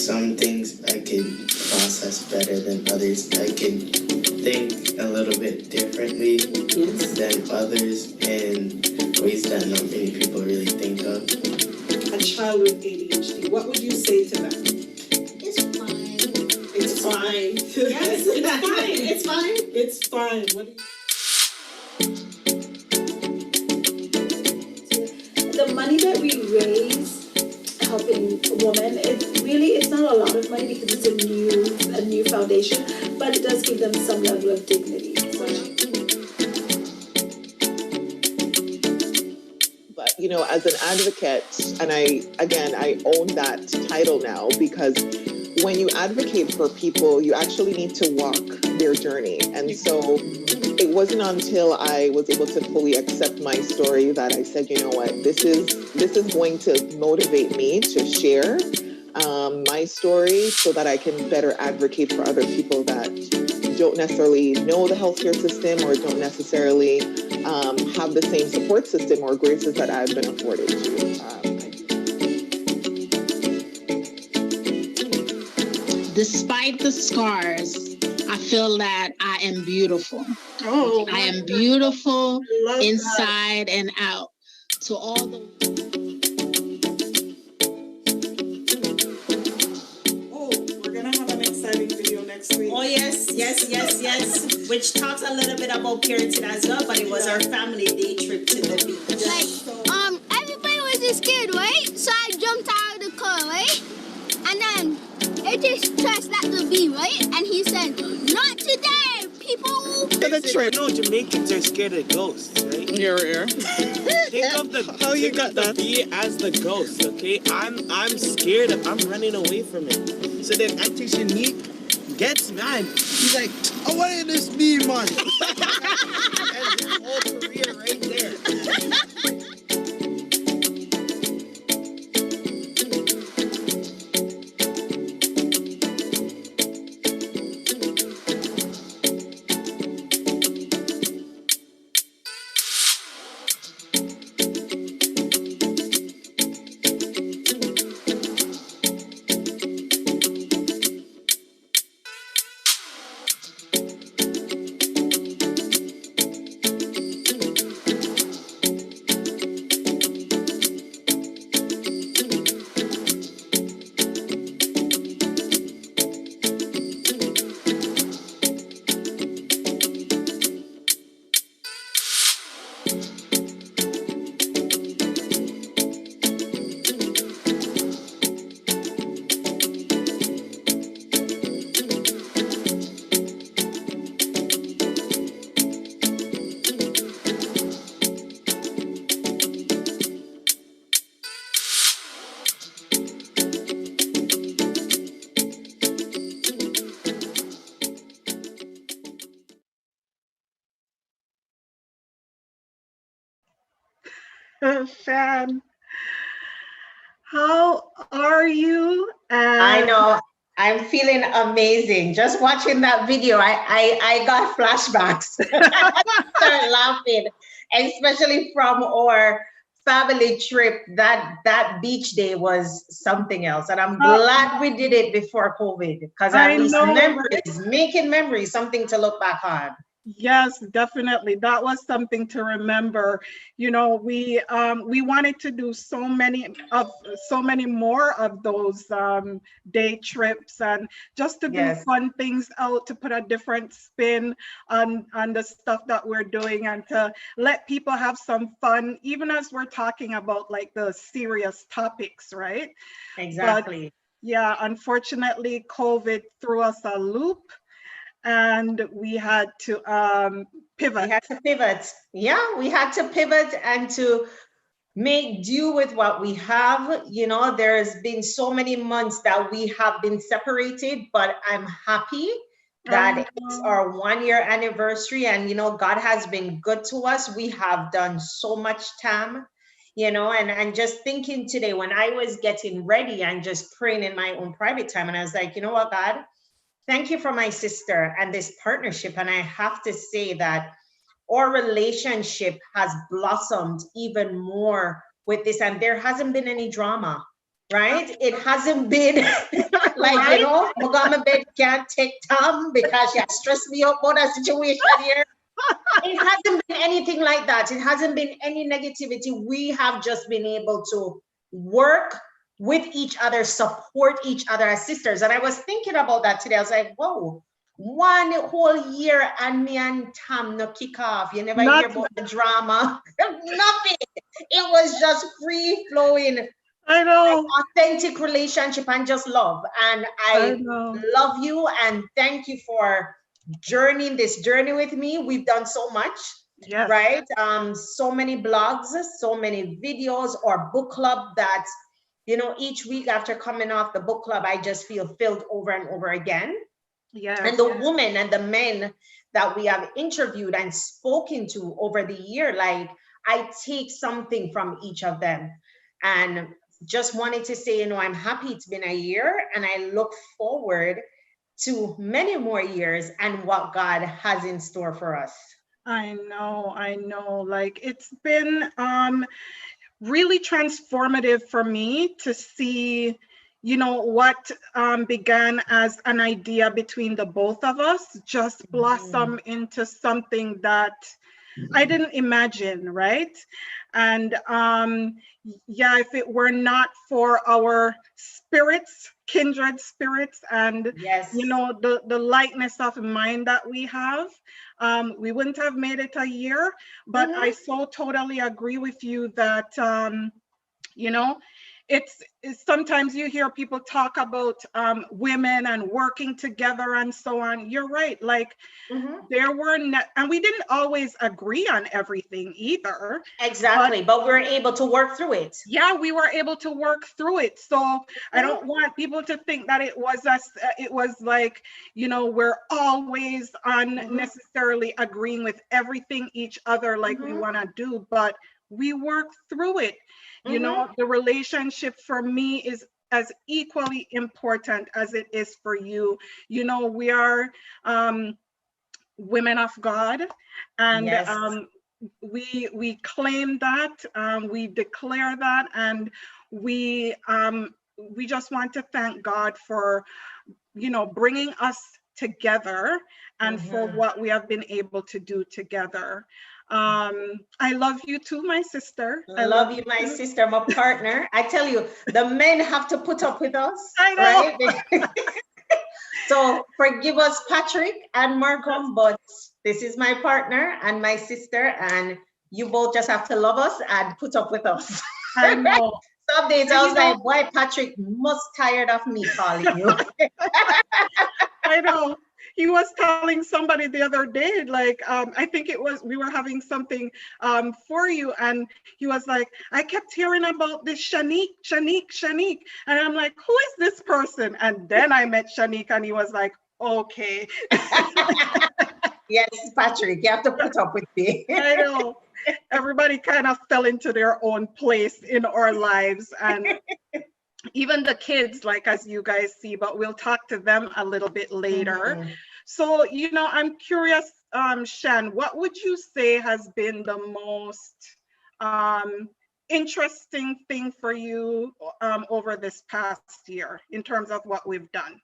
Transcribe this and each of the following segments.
Some things I can process better than others. I can think a little bit differently than others in ways that not many people really think of. A child with ADHD, what would you say to them? It's fine. It's fine. Yes, it's fine. It's fine. It's fine. What do you... The money that we raise helping women, it's not a lot of money because it's a new foundation, but it does give them some level of dignity. But you know, as an advocate, and I own that title now, because when you advocate for people, you actually need to walk their journey. And so it wasn't until I was able to fully accept my story that I said, you know what, this is going to motivate me to share my story so that I can better advocate for other people that don't necessarily know the healthcare system or don't necessarily have the same support system or graces that I've been afforded to. Despite the scars, I feel that I am beautiful. Oh, I am beautiful inside and out. To all the... Oh, we're gonna have an exciting video next week. Oh yes. Which talks a little bit about parenting as well, but it was our family day trip to the beach. Like, everybody was just scared, right? So I jumped out of the car, right? And then it just crashed at the beam, right? And he said, "Not today, people." You know, Jamaicans are scared of ghosts, right? Here. Think of the bee as the ghost, okay? I'm scared of, I'm running away from it. So then Auntie Shanique gets mad. He's like, "Oh, what is this bee, man?" And his whole career right there. Shan, how are you? I know. I'm feeling amazing. Just watching that video, I got flashbacks. Start laughing, especially from our family trip. That beach day was something else, and I'm glad we did it before COVID, because I at least know. memories, making memories, something to look back on. Yes, definitely. That was something to remember. You know, we wanted to do so many more of those day trips, and just to do Yes. fun things out, to put a different spin on the stuff that we're doing, and to let people have some fun, even as we're talking about like the serious topics, right? Exactly. But yeah, unfortunately, COVID threw us a loop, and we had to pivot. We had to pivot. Yeah, we had to pivot and to make do with what we have. You know, there's been so many months that we have been separated, but I'm happy that it's our 1 year anniversary, and you know, God has been good to us. We have done so much, Tam, you know, and just thinking today when I was getting ready and just praying in my own private time, and I was like, you know what, God, thank you for my sister and this partnership. And I have to say that our relationship has blossomed even more with this, and there hasn't been any drama, right? It hasn't been like, you know, Mogama bed can't take Tom because she has stressed me out about that situation here. It hasn't been anything like that. It hasn't been any negativity. We have just been able to work with each other, support each other as sisters. And I was thinking about that today. I was like, whoa, 1 whole year and me and Tam no kick off. You never hear about the drama. Nothing. It was just free flowing. I know. Authentic relationship and just love. And I love you and thank you for journeying this journey with me. We've done so much. Yes. Right? So many blogs, so many videos, or book club that, you know, each week after coming off the book club, I just feel filled over and over again. Yeah. And the women and the men that we have interviewed and spoken to over the year, like I take something from each of them. And just wanted to say, you know, I'm happy it's been a year, and I look forward to many more years and what God has in store for us. I know. Like, it's been really transformative for me to see, you know, what began as an idea between the both of us just blossom into something that I didn't imagine, right? And yeah, if it were not for our spirits, kindred spirits, and you know, the lightness of mind that we have, we wouldn't have made it a year. But I so totally agree with you that you know, it's sometimes you hear people talk about women and working together and so on. You're right. Like there were and we didn't always agree on everything either. Exactly, but we're able to work through it. Yeah, we were able to work through it. So I don't want people to think that it was us. It was like, you know, we're always unnecessarily agreeing with everything each other like we want to do, but we work through it. You know, the relationship for me is as equally important as it is for you. You know, we are women of God, and we claim that, we declare that, and we just want to thank God for, you know, bringing us together and for what we have been able to do together. I love you too, my sister. I love you, my sister, my partner. I tell you, the men have to put up with us, I know. right? So forgive us, Patrick and Markham, but this is my partner and my sister, and you both just have to love us and put up with us. I know. Some days I was like, boy, Patrick must tired of me calling you. I know. He was telling somebody the other day, like, I think it was, we were having something for you, and he was like, I kept hearing about this Shanique. And I'm like, who is this person? And then I met Shanique, and he was like, okay. Yes, Patrick, you have to put up with me. I know. everybody kind of fell into their own place in our lives. And even the kids, like as you guys see, but we'll talk to them a little bit later. Mhm. So, I'm curious, Shan, what would you say has been the most interesting thing for you over this past year in terms of what we've done?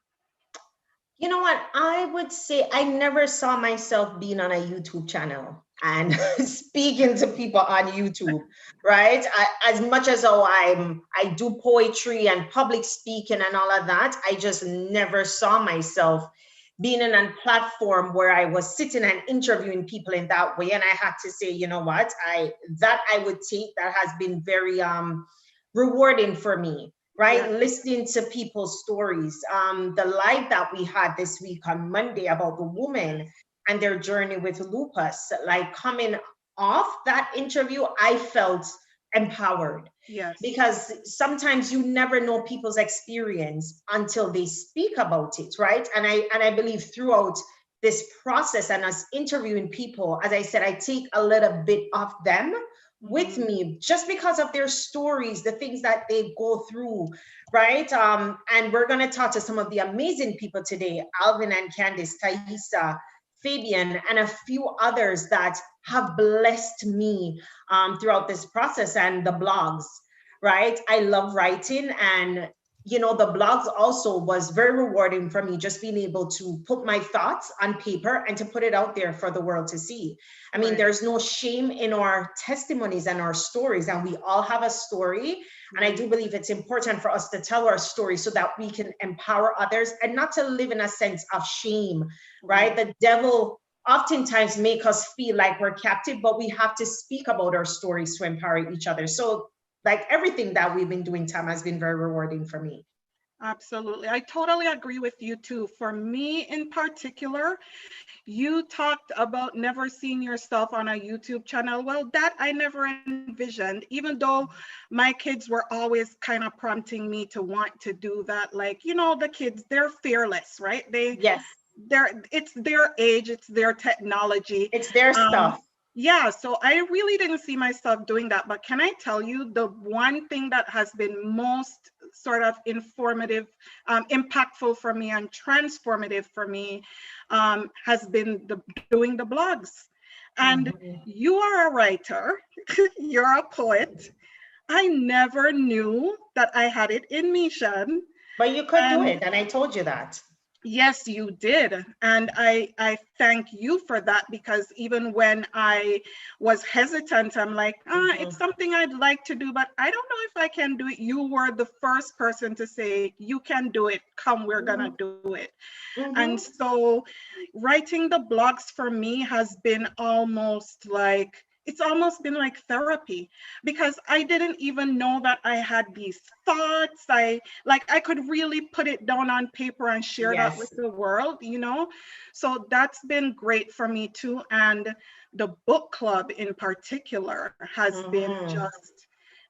You know what? I would say I never saw myself being on a YouTube channel and speaking to people on YouTube, right? As much as I do poetry and public speaking and all of that, I just never saw myself being in a platform where I was sitting and interviewing people in that way. And I had to say, you know what? I would take that has been very rewarding for me, right? Yeah. Listening to people's stories. The live that we had this week on Monday about the woman and their journey with lupus, like coming off that interview, I felt empowered. Yes. Because sometimes you never know people's experience until they speak about it, right? And I believe throughout this process and us interviewing people, as I said, I take a little bit of them with me just because of their stories, the things that they go through, right? And we're going to talk to some of the amazing people today, Alvin and Candice, Thaisa, Fabian, and a few others that have blessed me throughout this process, and the blogs, right? I love writing, and the blogs also was very rewarding for me, just being able to put my thoughts on paper and to put it out there for the world to see. I mean, Right. there's no shame in our testimonies and our stories, and we all have a story. And I do believe it's important for us to tell our story so that we can empower others and not to live in a sense of shame, right? The devil oftentimes make us feel like we're captive, but we have to speak about our stories to empower each other. So like everything that we've been doing, Tam, has been very rewarding for me. Absolutely. I totally agree with you too. For me in particular, you talked about never seeing yourself on a YouTube channel. Well, that I never envisioned, even though my kids were always kind of prompting me to want to do that. Like, the kids, they're fearless, right? Yes, It's their age, it's their technology. it's their stuff. Yeah, so I really didn't see myself doing that. But can I tell you, the one thing that has been most sort of informative, impactful for me and transformative for me has been doing the blogs. And you are a writer, you're a poet. I never knew that I had it in me, Shan. But you could do it, and I told you that. Yes, you did. And I thank you for that, because even when I was hesitant, I'm like, it's something I'd like to do, but I don't know if I can do it. You were the first person to say, you can do it. Come, we're going to do it. And so writing the blogs for me has been it's almost been like therapy, because I didn't even know that I had these thoughts. I could really put it down on paper and share that with the world, So that's been great for me too. And the book club in particular has been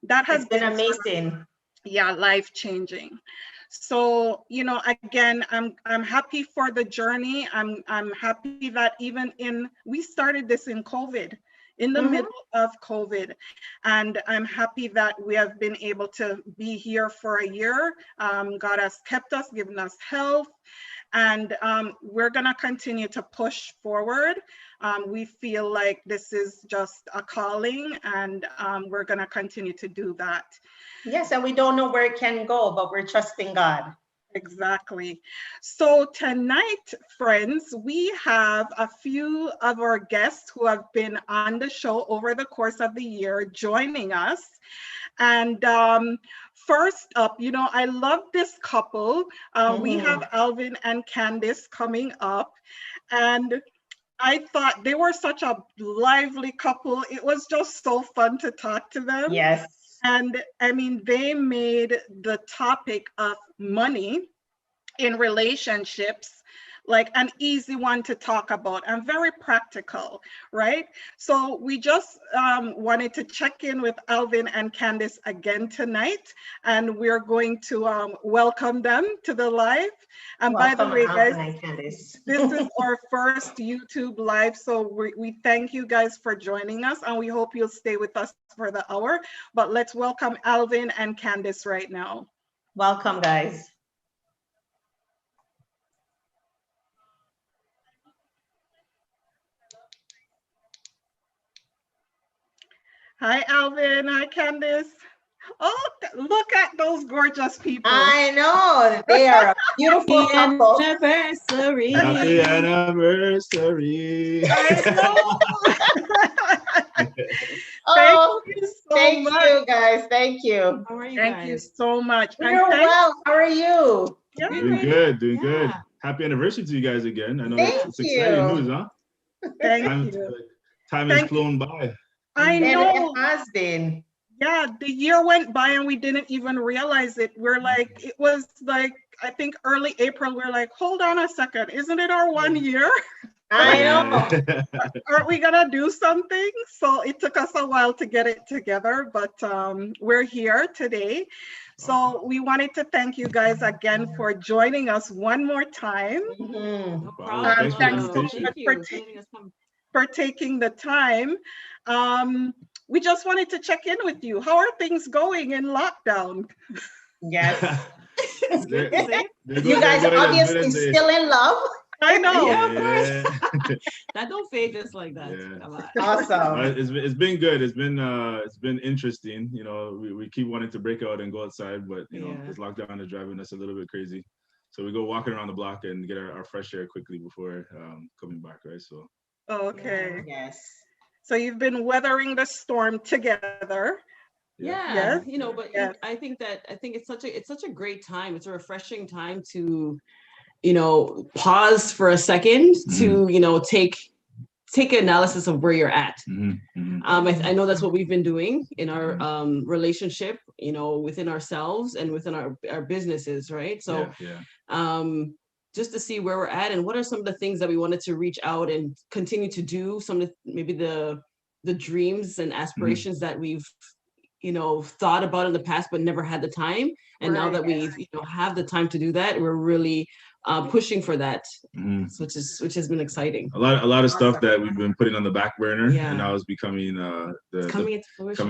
has been amazing. Life-changing. So, again, I'm happy for the journey. I'm happy that we started this in COVID, in the middle of COVID. And I'm happy that we have been able to be here for a year. God has kept us, given us health, and we're gonna continue to push forward. We feel like this is just a calling, and we're gonna continue to do that. Yes, and we don't know where it can go, but we're trusting God. Exactly. So tonight, friends, we have a few of our guests who have been on the show over the course of the year joining us. And first up, I love this couple. We have Alvin and Candice coming up. And I thought they were such a lively couple. It was just so fun to talk to them. Yes. And I mean, they made the topic of money in relationships like an easy one to talk about and very practical, right? So we just wanted to check in with Alvin and Candice again tonight, and we're going to welcome them to the live. And by the way, guys, this is our first YouTube live, so we thank you guys for joining us, and we hope you'll stay with us for the hour. But let's welcome Alvin and Candice right now. Welcome, guys. Hi, Alvin. Hi, Candice. Oh, look at those gorgeous people. I know. They are a beautiful couple. Anniversary. Happy anniversary. I know. Oh, thank you so much. you guys. Thank you. How are you Thank guys? you so much. We're well. How are you? Yeah. Doing good, doing good. Yeah. Happy anniversary to you guys again. I know Thank it's exciting you. news, huh? Thank you. Time Thank has flown by. I And know. it has been. Yeah, the year went by and we didn't even realize it. We're like, it was like, I think early April, we're like, hold on a second, isn't it our 1 year? I know. Aren't we gonna do something? So it took us a while to get it together, but we're here today. So we wanted to thank you guys again for joining us one more time. Mhm. No Wow, problem. thanks for the Thanks so invitation. much Thank you for letting us come. for taking the time. We just wanted to check in with you. How are things going in lockdown? Yes. They're- they're You going- guys they're going as obviously good as they- still in love. I know. Yeah, of course. Yeah. That don't fade just like that. Yeah. Come on. Awesome. It's been good. It's been interesting. You know, we keep wanting to break out and go outside, but you know, Yeah. this lockdown is driving us a little bit crazy. So we go walking around the block and get our fresh air quickly before coming back, right? So Okay. Yes. So you've been weathering the storm together. Yeah, Yes. you know, but Yes. I think it's such a great time. It's a refreshing time to, you know, pause for a second to, you know, take analysis of where you're at. I know that's what we've been doing in our relationship, you know, within ourselves and within our businesses, right? So just to see where we're at and what are some of the things that we wanted to reach out and continue to do, some of the, maybe the dreams and aspirations that we've, you know, thought about in the past but never had the time. And now that we, you know, have the time to do that, we're really pushing for that, which has been exciting. a lot of stuff that we've been putting on the back burner, and now it's becoming Coming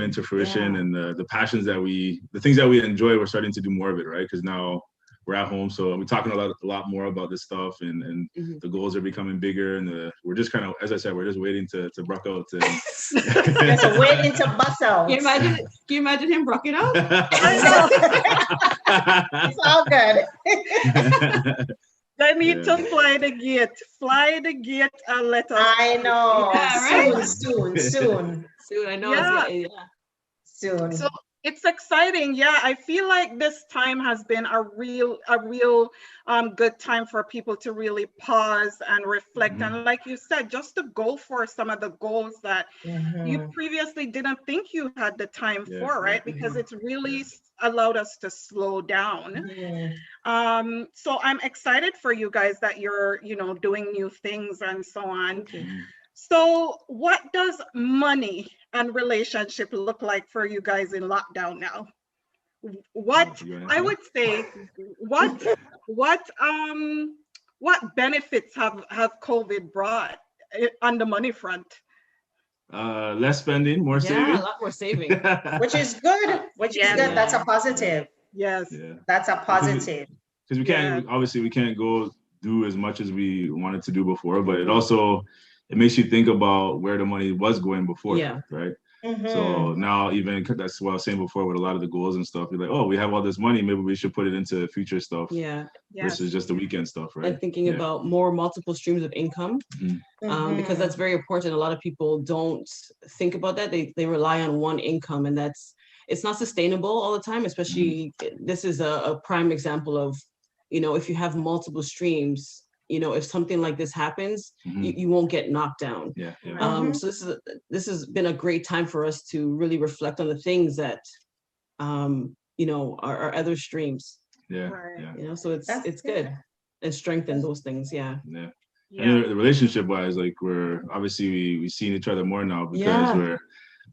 into fruition. and the passions the things that we enjoy, we're starting to do more of it, right? Because now we're at home, so we're talking a lot more about this stuff, and the goals are becoming bigger, and we're just kind of, as I said, we're just waiting to bruck out. Just waiting to bust out. Can you imagine him brucking out? It's all good. They need to fly the gate and let us. I know. Yeah, right? Soon. Soon, I know. Yeah. Soon. So it's exciting. Yeah, I feel like this time has been a real good time for people to really pause and reflect. And like you said, just to go for some of the goals that you previously didn't think you had the time for, right? Because it's really allowed us to slow down. So I'm excited for you guys that you're, you know, doing new things and so on. So what does money and relationship look like for you guys in lockdown now? What I would say, what benefits have COVID brought on the money front? Less spending, more saving. A lot more saving. Which is good. Which is good. That's a positive. Yes. That's a positive. Because we can't, obviously we can't go do as much as we wanted to do before, but it makes you think about where the money was going before, right? So now, even that's what I was saying before with a lot of the goals and stuff, you're like, oh, we have all this money, maybe we should put it into future stuff versus just the weekend stuff, right? And thinking about more multiple streams of income, because that's very important. A lot of people don't think about that. They rely on one income, and it's not sustainable all the time, especially this is a prime example of, you know, if you have multiple streams, you know, if something like this happens, you won't get knocked down. So this has been a great time for us to really reflect on the things that, you know, are other streams. You know, so it's good. strengthen those things. Yeah. Yeah. And the relationship wise, like we're obviously we seen each other more now because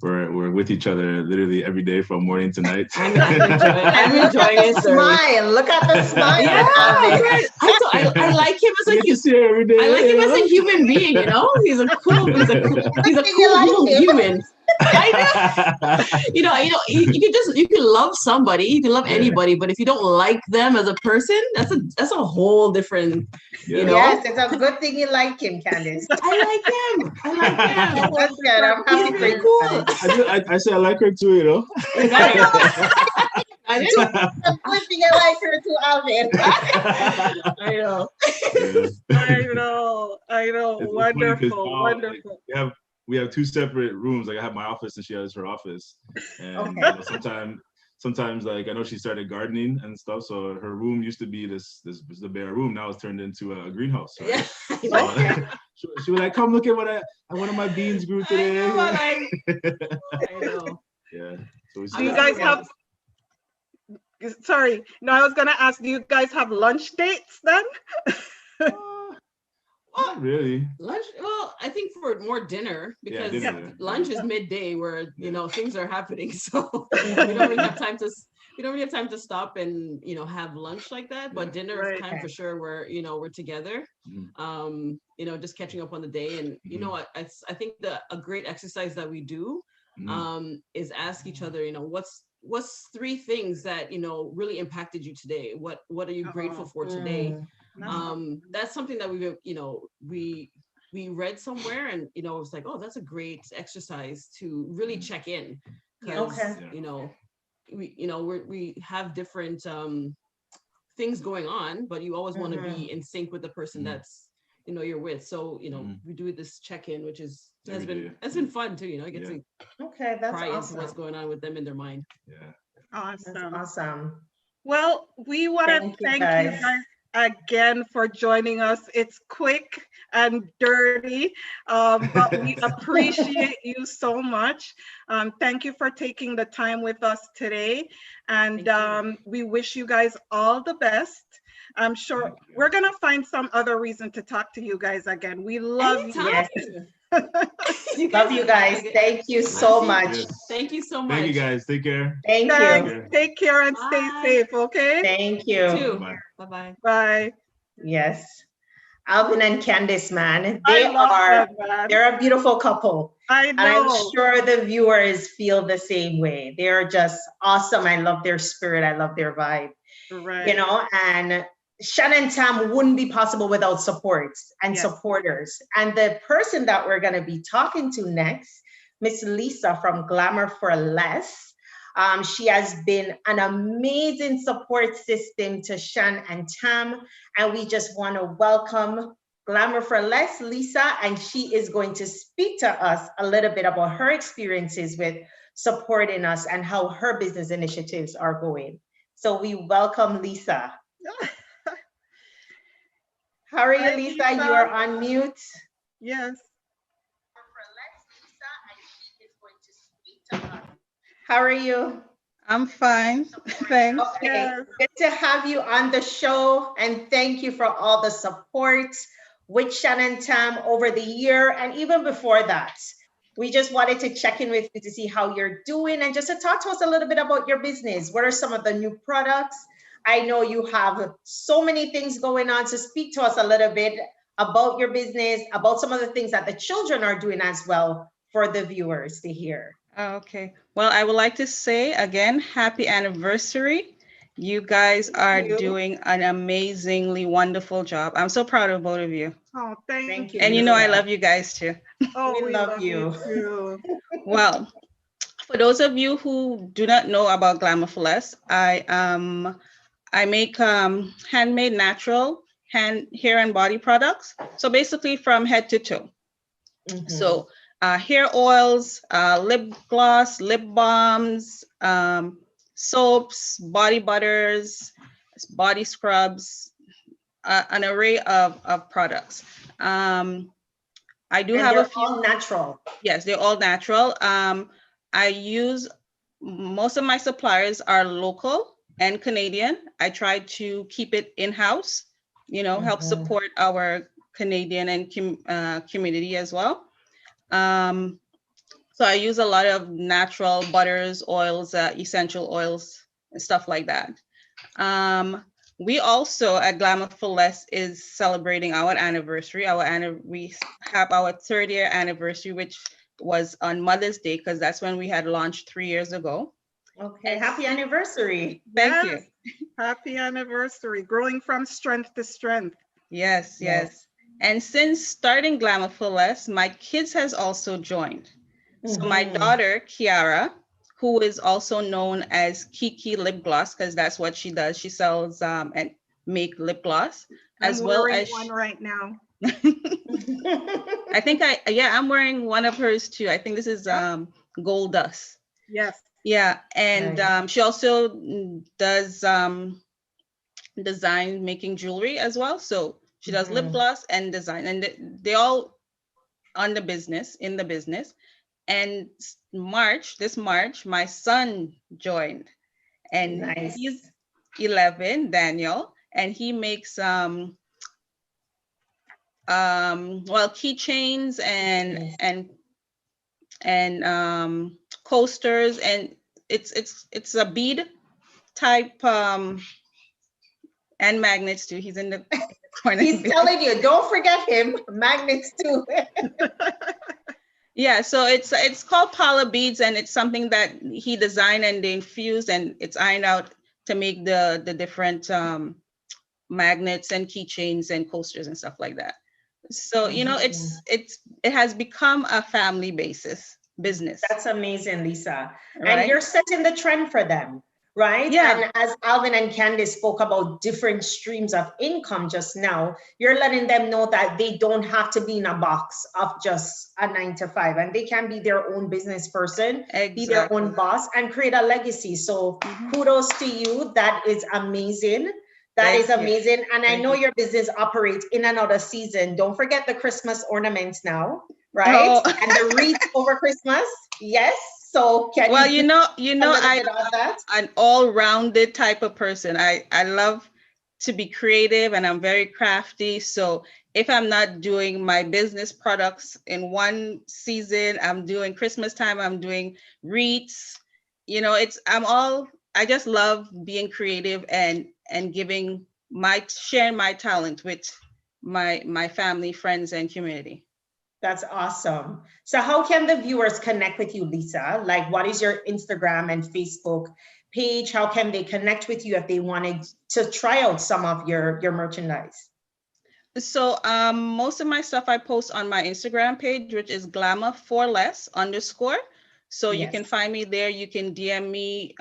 we're with each other literally every day from morning to night. I'm enjoying it. Smile. Look at the smile. Yeah, I like him as every day. I like him as a human being. You know, he's a cool little human. I know. You can love somebody, you can love anybody, but if you don't like them as a person, that's a whole different. You know. Yes, it's a good thing you like him, Candice. I like him. That's good. I'm happy for you. Cool. I say I like her too. You know. I like her too, Alvin. I know. Wonderful. Like, we have two separate rooms. Like I have my office and she has her office. And sometimes like I know she started gardening and stuff. So her room used to be this the bare room. Now it's turned into a greenhouse. Right? Yeah. So she was like, "Come look at what one of my beans grew today." I know. Yeah. So do you guys have? Sorry, no, I was gonna ask. Do you guys have lunch dates then? Not really. Lunch? Well, I think for more dinner because lunch is midday where things are happening. So we don't really have time to stop and have lunch like that. But dinner is time for sure where we're together. Just catching up on the day. And I think a great exercise that we do is ask each other, what's 3 things that really impacted you today? What are you grateful for today? That's something that we read somewhere, and it was like, oh, that's a great exercise to really check in, because we have different things going on, but you always want to be in sync with the person that's you're with. So we do this check-in, which has been fun too. I get to that's pry awesome. into what's going on with them in their mind. Awesome. Well, we want to thank you guys again for joining us. It's quick and dirty, but we appreciate you so much. Thank you for taking the time with us today, and we wish you guys all the best. I'm sure we're gonna find some other reason to talk to you guys again. We love you. Yes. Love you guys. Thank you so much. Thank you so much. Thank you guys. Take care. Thank you. Take care and stay safe, okay? Thank you. Bye-bye. Bye. Yes. Alvin and Candice, man. They're a beautiful couple. I know. And I'm sure the viewers feel the same way. They're just awesome. I love their spirit. I love their vibe. Right. And Shan and Tam wouldn't be possible without supports and supporters. And the person that we're going to be talking to next, Miss Lisa from Glamour for Less. She has been an amazing support system to Shan and Tam. And we just want to welcome Glamour for Less, Lisa. And she is going to speak to us a little bit about her experiences with supporting us and how her business initiatives are going. So we welcome Lisa. How are you, Lisa? You are on mute. Yes. How are you? I'm fine. Thanks. Okay. Yes. Good to have you on the show, and thank you for all the support with Shan and Tam over the year and even before that. We just wanted to check in with you to see how you're doing and just to talk to us a little bit about your business. What are some of the new products? I know you have so many things going on, so speak to us a little bit about your business, about some of the things that the children are doing as well for the viewers to hear. Okay. Well, I would like to say again, happy anniversary. You guys are doing an amazingly wonderful job. I'm so proud of both of you. Oh, thank you. And I love you guys too. Oh, we love you too. Well, for those of you who do not know about Glamour for Less, I make handmade natural hair and body products. So basically from head to toe. So hair oils, lip gloss, lip balms, soaps, body butters, body scrubs, an array of products. I do have a few. All natural. Yes, they're all natural. Most of my suppliers are local and Canadian. I try to keep it in-house. help support our Canadian and community as well. So I use a lot of natural butters, oils, essential oils, and stuff like that. We also at Glamour for Less is celebrating our anniversary. We have our 3rd year anniversary, which was on Mother's Day, because that's when we had launched 3 years ago. Okay, happy anniversary. Thank you. Happy anniversary, growing from strength to strength. Yes, yes. And since starting Glamour for Less, my kids has also joined. So my daughter, Kiara, who is also known as Kiki Lip Gloss, because that's what she does. She sells and make lip gloss, as well as one right now. I think I'm wearing one of hers too. I think this is Gold Dust. Yes. Yeah, and she also does design, making jewelry as well. So she does lip gloss and design, and they all in the business. And this March, my son joined, and he's 11, Daniel, and he makes keychains and coasters, and it's a bead type and magnets too. He's in the corner. He's telling you, don't forget him. Magnets too. Yeah, so it's called Paula beads, and it's something that he designed and they infused, and it's ironed out to make the different magnets and keychains and coasters and stuff like that. So it has become a family business. That's amazing, Lisa. Right? And you're setting the trend for them, right? Yeah. And as Alvin and Candice spoke about different streams of income just now, you're letting them know that they don't have to be in a box of just a 9 to 5, and they can be their own business person, be their own boss, and create a legacy. So kudos to you. That is amazing. That is amazing. And I know your business operates in and out of season. Don't forget the Christmas ornaments now, right? And the wreath over Christmas. Yes. So can I'm an all-rounded type of person. I love to be creative, and I'm very crafty. So if I'm not doing my business products in one season, I'm doing Christmas time, I'm doing wreaths. I just love being creative and sharing my talent with my family, friends, and community. That's awesome. So how can the viewers connect with you, Lisa? Like, what is your Instagram and Facebook page? How can they connect with you if they wanted to try out some of your merchandise? So most of my stuff I post on my Instagram page, which is glamour4less_. So you can find me there. You can DM me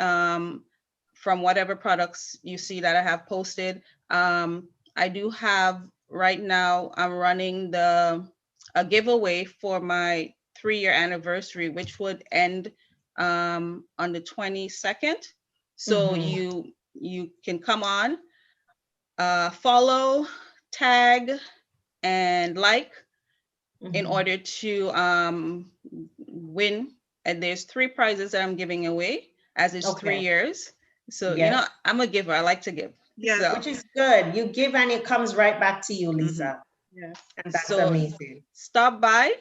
from whatever products you see that I have posted. I do have right now, I'm running a giveaway for my 3-year anniversary, which would end on the 22nd. So you can come on, follow, tag, and like in order to win. And there's 3 prizes that I'm giving away, as it's 3 years. So I'm a giver. I like to give. Yeah, which is good. You give and it comes right back to you, Lisa. Yes. And that's amazing. Stop by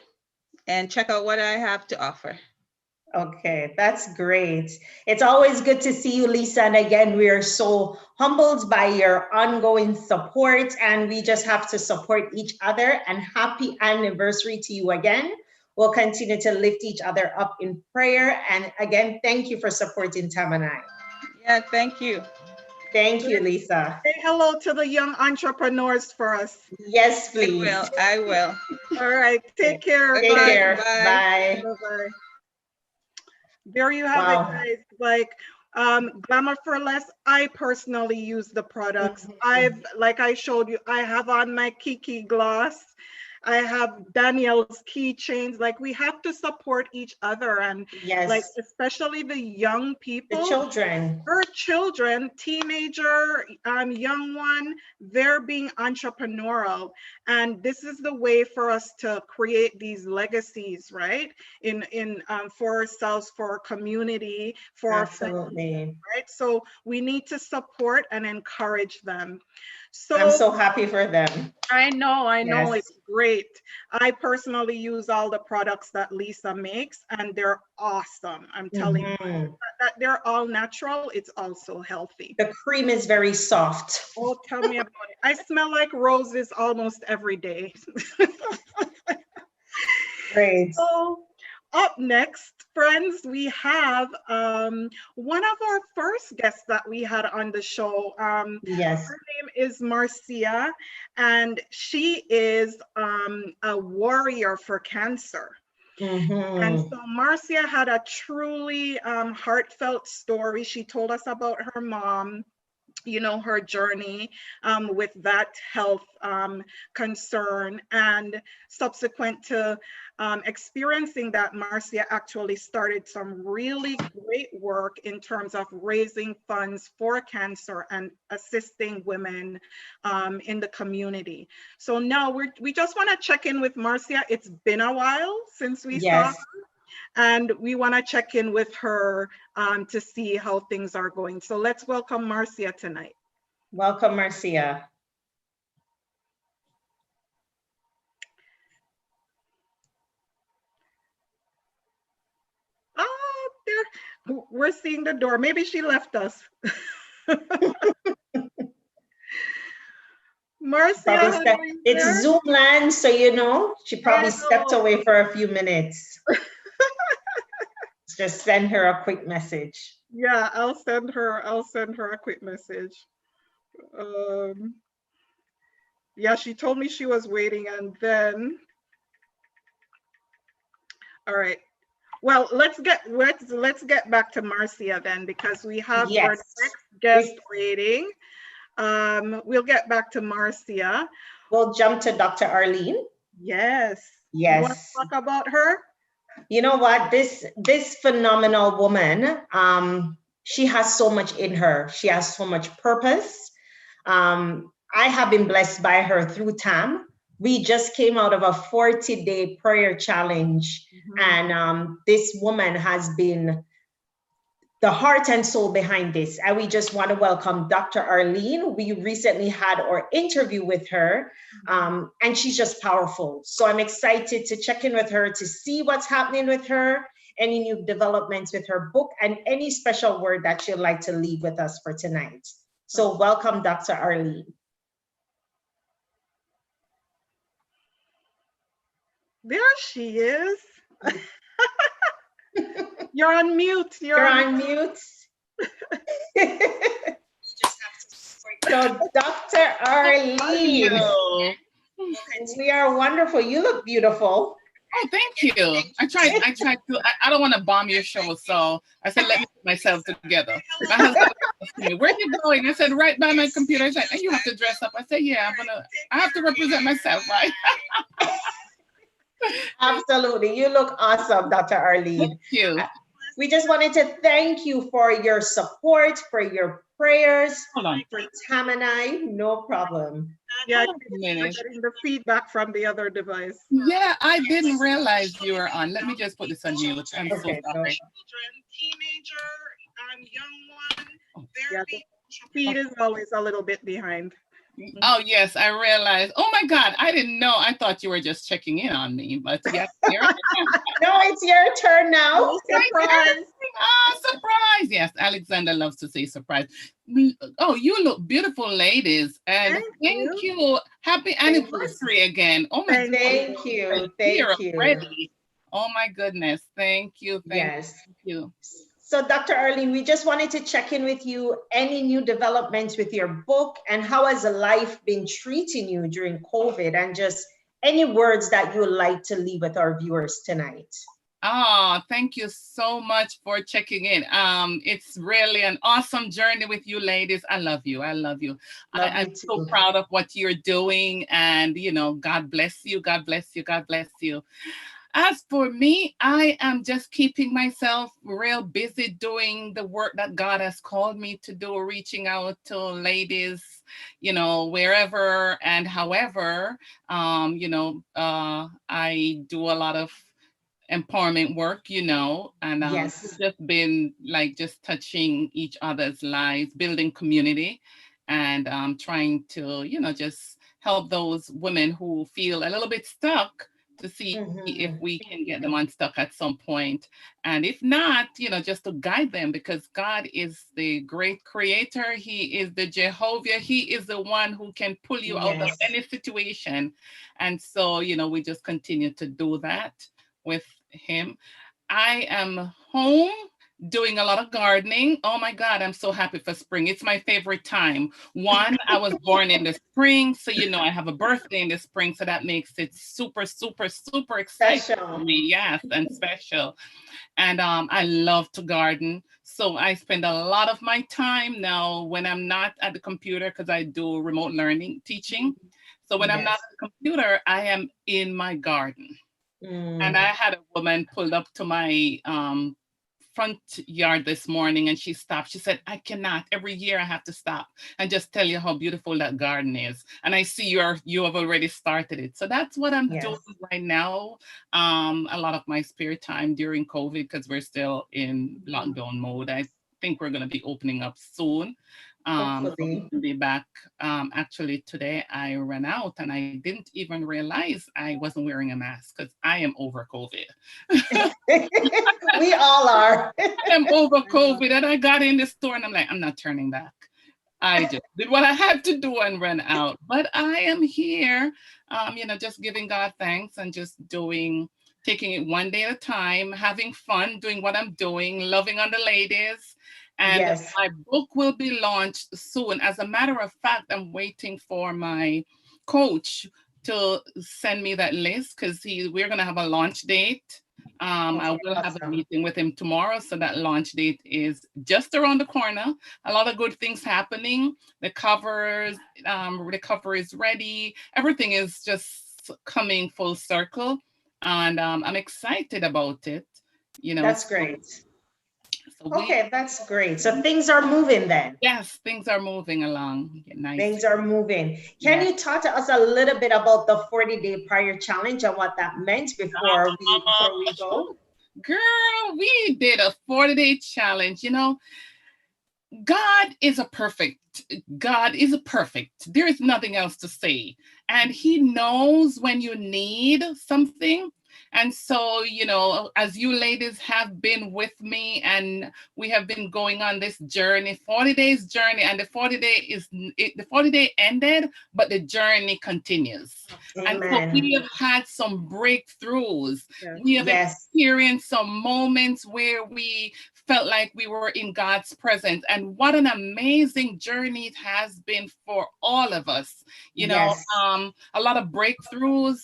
and check out what I have to offer. Okay, that's great. It's always good to see you, Lisa. And again, we are so humbled by your ongoing support, and we just have to support each other. And happy anniversary to you again. We'll continue to lift each other up in prayer. And again, thank you for supporting Tam and I. Yeah, thank you. Thank you, Lisa. Say hello to the young entrepreneurs for us. Yes, please. I will. All right. Take care. Take care. Bye. Bye. Bye. There you have it, guys. Like Glamour for Less, I personally use the products. Like I showed you, I have on my Kiki gloss. I have Danielle's keychains. Like, we have to support each other, and like especially the young people, her children, teenager, young one, they're being entrepreneurial, and this is the way for us to create these legacies, right? For ourselves, for our community, for our family, right? So we need to support and encourage them. So I'm so happy for them. I know, Yes. it's great. I personally use all the products that Lisa makes, and they're awesome. I'm telling you that they're all natural. It's also healthy. The cream is very soft. Oh, tell me about it. I smell like roses almost every day. Great. So up next, friends, we have one of our first guests that we had on the show. Yes. Her name is Marcia, and she is a warrior for cancer. And so Marcia had a truly heartfelt story. She told us about her mom, you know, her journey with that health concern, and subsequent to experiencing that, Marcia actually started some really great work in terms of raising funds for cancer and assisting women in the community. So now we just want to check in with Marcia. It's been a while since we saw her, and we want to check in with her to see how things are going. So let's welcome Marcia tonight. Welcome, Marcia. Oh, there, we're seeing the door. Maybe she left us. Marcia, it's Zoom land, so you know, she probably stepped away for a few minutes. Just send her a quick message. Yeah, I'll send her a quick message. Yeah, she told me she was waiting, and then, all right. Well, let's get back to Marcia then, because we have our next guest waiting. We'll get back to Marcia. We'll jump to Dr. Arlene. Yes. Yes. You want to talk about her? You know what? This phenomenal woman, she has so much in her. She has so much purpose. I have been blessed by her through Tam. We just came out of a 40-day prayer challenge, and this woman has been the heart and soul behind this. And we just want to welcome Dr. Arlene. We recently had our interview with her, and she's just powerful. So I'm excited to check in with her to see what's happening with her, any new developments with her book, and any special word that she'd like to leave with us for tonight. So welcome, Dr. Arlene. There she is. You're on mute. You're on mute. So, Dr. Arlene, we are wonderful. You look beautiful. Oh, thank you. I tried to, I don't want to bomb your show, so I said, let me put myself together. My husband asked me, where are you going? I said, right by my computer. I said, and you have to dress up. I said, yeah, I have to represent myself, right? Absolutely. You look awesome, Dr. Arlene. Thank you. We just wanted to thank you for your support, for your prayers, Hold on. for Tam and I. No problem. Yeah, getting the feedback from the other device. Yeah, I didn't realize you were on. Let me just put this on mute. I'm so sorry. Teenager, young one. Yeah, the feed is always a little bit behind. Oh, yes, I realized. Oh, my God, I didn't know. I thought you were just checking in on me, but yes. No, it's your turn now. Surprise. Oh, surprise. Yes, Alexander loves to say surprise. Oh, you look beautiful, ladies. And thank you. Happy anniversary again. Oh, my God. Thank you. Thank you. Already. Oh, my goodness. Thank you. Thank you. So, Dr. Arlene, we just wanted to check in with you. Any new developments with your book, and how has life been treating you during COVID, and just any words that you would like to leave with our viewers tonight? Oh, thank you so much for checking in. It's really an awesome journey with you ladies. I love you. I love you. I'm so proud of what you're doing, and you know, God bless you. God bless you. God bless you. As for me, I am just keeping myself real busy doing the work that God has called me to do, reaching out to ladies, you know, wherever and however. You know, I do a lot of empowerment work, you know, and it's just been like just touching each other's lives, building community. and trying to, just help those women who feel a little bit stuck to see if we can get them unstuck at some point. And if not, just to guide them, because God is the great creator. He is the Jehovah. He is the one who can pull you out of any situation. And so, we just continue to do that with him. I am home doing a lot of gardening. Oh my God, I'm so happy for spring. It's my favorite time. One, I was born in the spring, so I have a birthday in the spring, so that makes it super, super, super exciting for me. Yes, and special. And I love to garden. So I spend a lot of my time now when I'm not at the computer, because I do remote learning, teaching. So when I'm not at the computer, I am in my garden. And I had a woman pulled up to my front yard this morning, and she stopped. She said, I cannot. Every year I have to stop and just tell you how beautiful that garden is. And I see you have already started it. So that's what I'm doing right now. A lot of my spare time during COVID, because we're still in lockdown mode. I think we're going to be opening up soon. So we'll be back. Actually, today I ran out and I didn't even realize I wasn't wearing a mask, because I am over COVID. We all are. I am over COVID, and I got in the store and I'm like, I'm not turning back. I just did what I had to do and ran out. But I am here, just giving God thanks and just taking it one day at a time, having fun, doing what I'm doing, loving on the ladies. And my book will be launched soon. As a matter of fact, I'm waiting for my coach to send me that list, because we're going to have a launch date. I will have a meeting with him tomorrow. So that launch date is just around the corner. A lot of good things happening. The cover is ready. Everything is just coming full circle. And I'm excited about it. That's great. Okay, that's great. So things are moving then. Yes, things are moving along. Nice. Things are moving. Can you talk to us a little bit about the 40-day prayer challenge and what that meant before we go? Girl, we did a 40-day challenge. God is perfect. There is nothing else to say. And he knows when you need something. And so, as you ladies have been with me, and we have been going on this journey, 40 days journey, and the 40 day ended, but the journey continues. Amen. And so we have had some breakthroughs. Yes. We have experienced some moments where we felt like we were in God's presence. And what an amazing journey it has been for all of us. A lot of breakthroughs,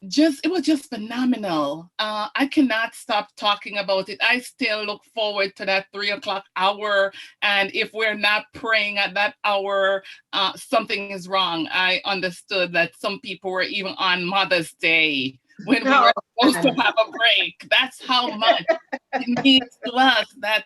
it was just phenomenal. I cannot stop talking about it. I still look forward to that 3:00 hour. And if we're not praying at that hour, something is wrong. I understood that some people were even on Mother's Day when we were supposed to have a break. That's how much it means to us that,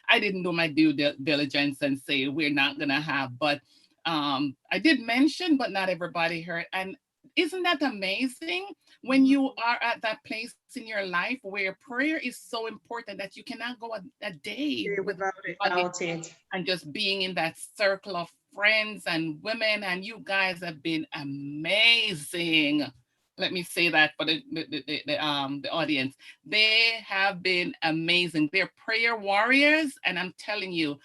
I didn't do my due diligence and say we're not going to have. But I did mention, but not everybody heard. And isn't that amazing when you are at that place in your life where prayer is so important that you cannot go a day without it, and just being in that circle of friends and women, and you guys have been amazing. Let me say that for the audience. They have been amazing. They're prayer warriors, and I'm telling you,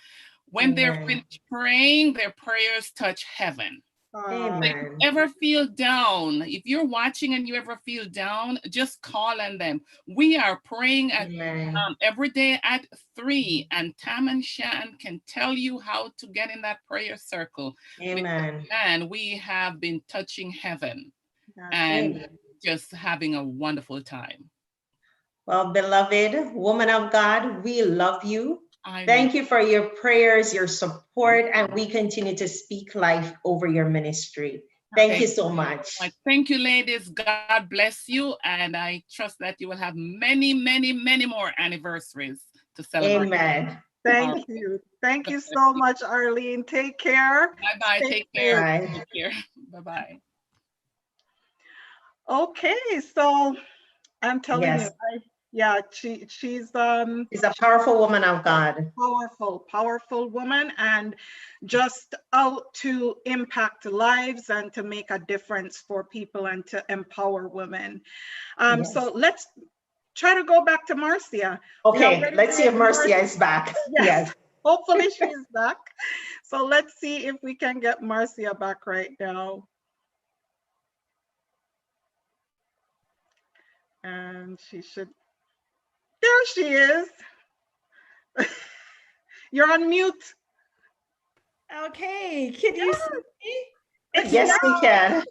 when they're finished praying, their prayers touch heaven. If you ever feel down, if you're watching and you ever feel down, just call on them. We are praying at, every day at 3, and Tam and Shan can tell you how to get in that prayer circle. Amen. And we have been touching heaven and just having a wonderful time. Well, beloved woman of God, we love you. Thank you for your prayers, your support, and we continue to speak life over your ministry. Thank you so much. Thank you, ladies. God bless you. And I trust that you will have many, many, many more anniversaries to celebrate. Amen. Thank you. Thank you so much, Arlene. Take care. Bye-bye. Take care. Bye. Take care. Bye-bye. Okay, so I'm telling you, Yeah, she's a powerful woman of God. Powerful woman, and just out to impact lives and to make a difference for people and to empower women. Yes. So let's try to go back to Marcia. Okay, let's see if Marcia is back. Yes. Hopefully she's back. So let's see if we can get Marcia back right now. And she should, there she is. You're on mute. Okay, can you see me? Yes, we can.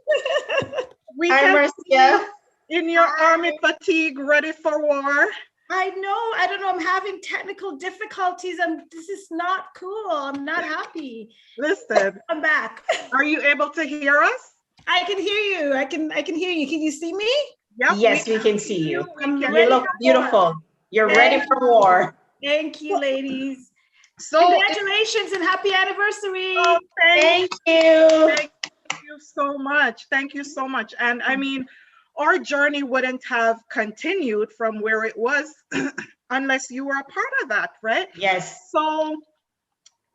We Hi, can Marcia. In your army fatigue, ready for war. I know, I don't know, I'm having technical difficulties and this is not cool. I'm not happy. Listen. I'm back. Are you able to hear us? I can hear you. I can hear you. Can you see me? Yep, yes, we can see you. You look beautiful. You're ready for war. Thank you, ladies. So congratulations and happy anniversary. Oh, thank you. Thank you so much. Thank you so much. And I mean, our journey wouldn't have continued from where it was unless you were a part of that, right? Yes. So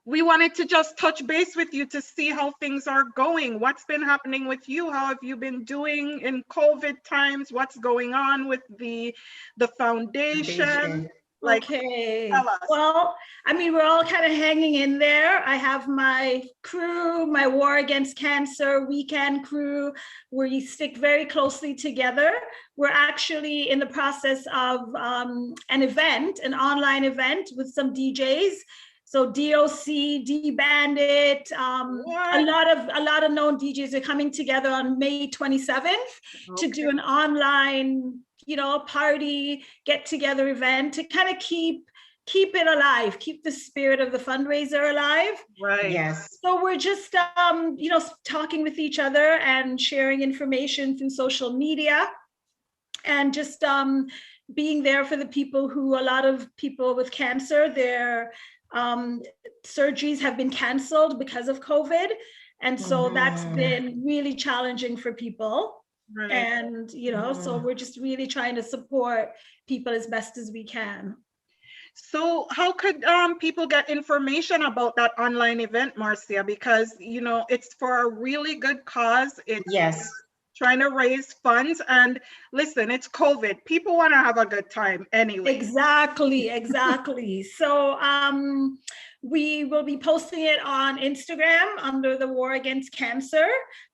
we wanted to just touch base with you to see how things are going. What's been happening with you? How have you been doing in COVID times? What's going on with the foundation? Like, okay. tell us. Well, I mean, we're all kind of hanging in there. I have my crew, my War Against Cancer weekend crew, where you stick very closely together. We're actually in the process of an event, an online event with some DJs. So DOC, D-Bandit, a lot of known DJs are coming together on May 27th to do an online, you know, party, get together event to kind of keep it alive, keep the spirit of the fundraiser alive. Right. Yes. So we're just, you know, talking with each other and sharing information through social media and just being there for the people who, a lot of people with cancer, their surgeries have been canceled because of COVID. And so that's been really challenging for people. Right. And, you know, so we're just really trying to support people as best as we can. So how could people get information about that online event, Marcia? Because, you know, it's for a really good cause. It's trying to raise funds. And listen, it's COVID. People want to have a good time anyway. Exactly. So we will be posting it on Instagram under the War Against Cancer.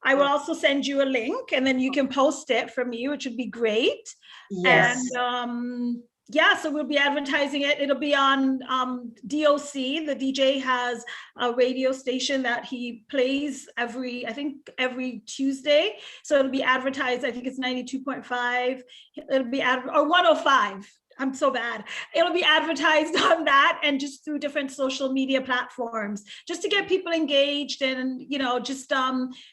I will also send you a link and then you can post it for me, which would be great. Yes. And yeah, so we'll be advertising it. It'll be on DOC. The DJ has a radio station that he plays every Tuesday. So it'll be advertised. I think it's 92.5. It'll be or 105. I'm so bad. It'll be advertised on that and just through different social media platforms, just to get people engaged and, you know, just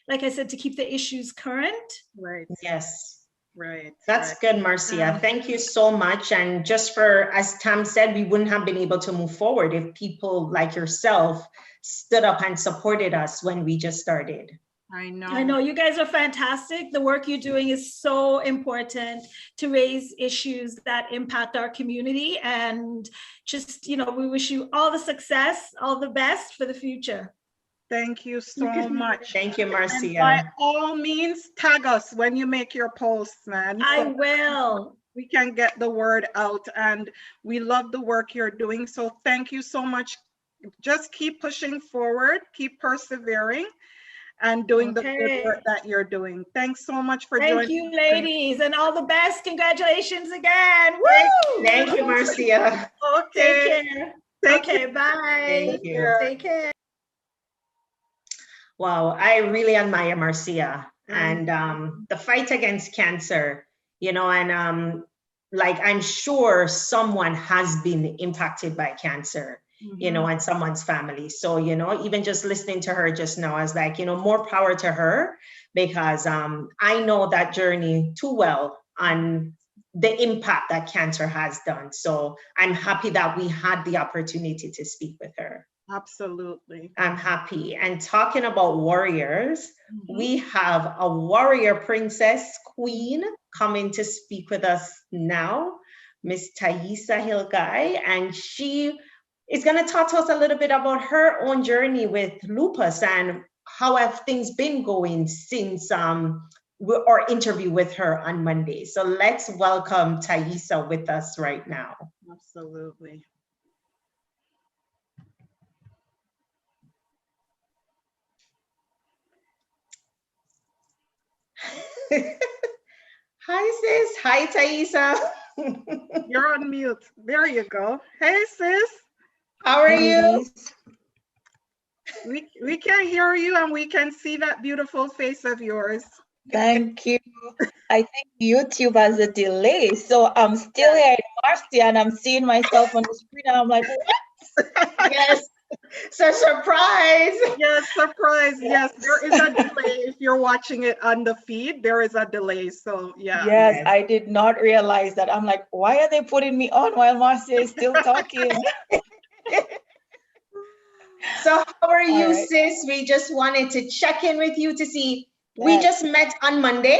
like I said, to keep the issues current. Right. Yes. Right. That's good, Marcia. Thank you so much. And just for, as Tam said, we wouldn't have been able to move forward if people like yourself stood up and supported us when we just started. I know you guys are fantastic. The work you're doing is so important to raise issues that impact our community. And just, you know, we wish you all the success, all the best for the future. Thank you so much. Thank you, Marcia. And by all means, tag us when you make your posts, man. I will. We can get the word out, and we love the work you're doing. So thank you so much. Just keep pushing forward, keep persevering, and doing the good work that you're doing. Thanks so much for joining. Thank you, ladies, and all the best. Congratulations again. Woo! Thank you, Marcia. Okay. Take care. Bye. Thank you. Take care. Wow, I really admire Marcia and the fight against cancer, you know, and like I'm sure someone has been impacted by cancer, you know, and someone's family. So, you know, even just listening to her just now, I was like, you know, more power to her, because I know that journey too well on the impact that cancer has done. So I'm happy that we had the opportunity to speak with her. Absolutely. I'm happy. And talking about warriors, we have a warrior princess queen coming to speak with us now, Miss Thaisa Hilgai, and she is going to talk to us a little bit about her own journey with lupus and how have things been going since our interview with her on Monday. So let's welcome Thaisa with us right now. Absolutely. Hi, sis. Hi, Thaisa. You're on mute. There you go. Hey, sis. How are you? We can hear you and we can see that beautiful face of yours. Thank you. I think YouTube has a delay. So I'm still here in Marcy and I'm seeing myself on the screen and I'm like, what? Yes. So surprise. Yes, surprise. Yes, there is a delay. If you're watching it on the feed, there is a delay. So yeah. Yes, I did not realize that. I'm like, why are they putting me on while Marcia is still talking? So how are you, sis? We just wanted to check in with you to see. We just met on Monday,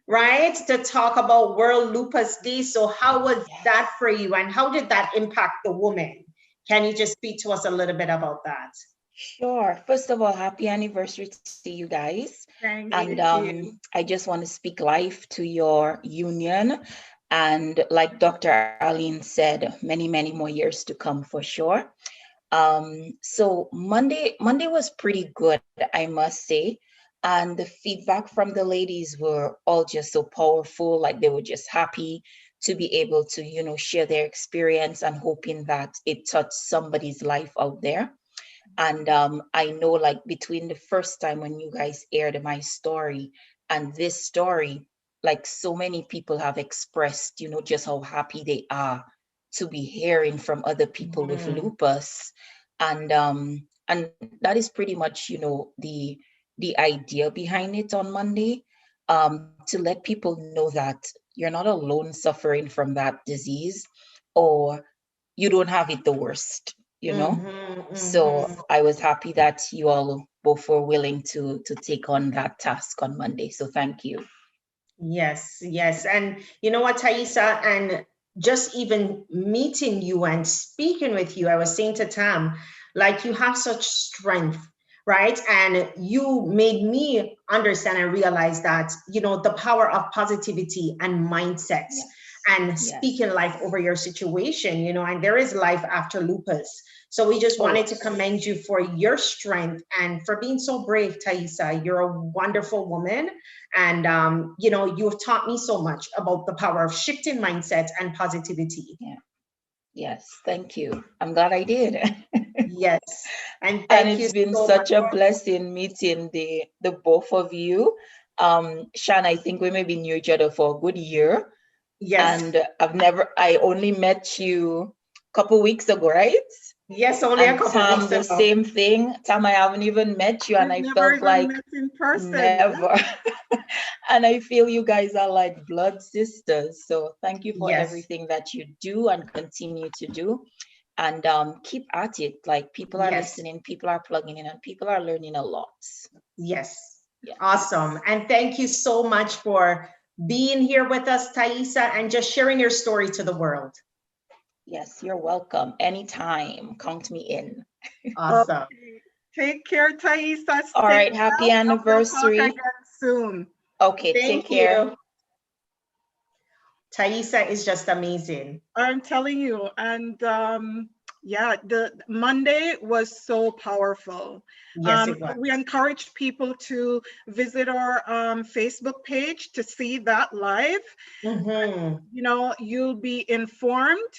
right? To talk about World Lupus Day. So how was that for you and how did that impact the woman? Can you just speak to us a little bit about that? Sure. First of all, happy anniversary to you guys. Thank and you. I just want to speak life to your union. And like Dr. Arlene said, many, many more years to come for sure. So Monday was pretty good, I must say. And the feedback from the ladies were all just so powerful. Like they were just happy to be able to, you know, share their experience and hoping that it touched somebody's life out there. And I know like between the first time when you guys aired my story and this story, like so many people have expressed, you know, just how happy they are to be hearing from other people with lupus. And that is pretty much, you know, the idea behind it on Monday, to let people know that you're not alone suffering from that disease, or you don't have it the worst, you know. So I was happy that you all both were willing to take on that task on Monday. So thank you. Yes, yes. And you know what, Thaisa, and just even meeting you and speaking with you, I was saying to Tam, like you have such strength, right? And you made me understand and realize that, you know, the power of positivity and mindset and speaking life over your situation, you know, and there is life after lupus. So we just wanted to commend you for your strength and for being so brave, Thaisa. You're a wonderful woman. And, you know, you've taught me so much about the power of shifting mindset and positivity. Yeah. Yes, thank you. I'm glad I did. Yes. And it's been such a blessing meeting the both of you. Shan, I think we maybe knew each other for a good year. Yes. And I only met you a couple weeks ago, right? Yes, only a couple weeks ago. The same thing. Tam, I haven't even met you, and I felt like met in person. Never. And I feel you guys are like blood sisters. So thank you for everything that you do and continue to do. And keep at it. Like people are listening, people are plugging in, and people are learning a lot. Yes. Awesome. And thank you so much for being here with us, Thaisa, and just sharing your story to the world. Yes, you're welcome. Anytime. Count me in. Awesome. Okay. Take care, Thaisa. All right. Happy anniversary. We'll talk again soon. Okay. Take care. Thaisa is just amazing. I'm telling you. And yeah, the Monday was so powerful. Yes, it was. We encourage people to visit our Facebook page to see that live. You know, you'll be informed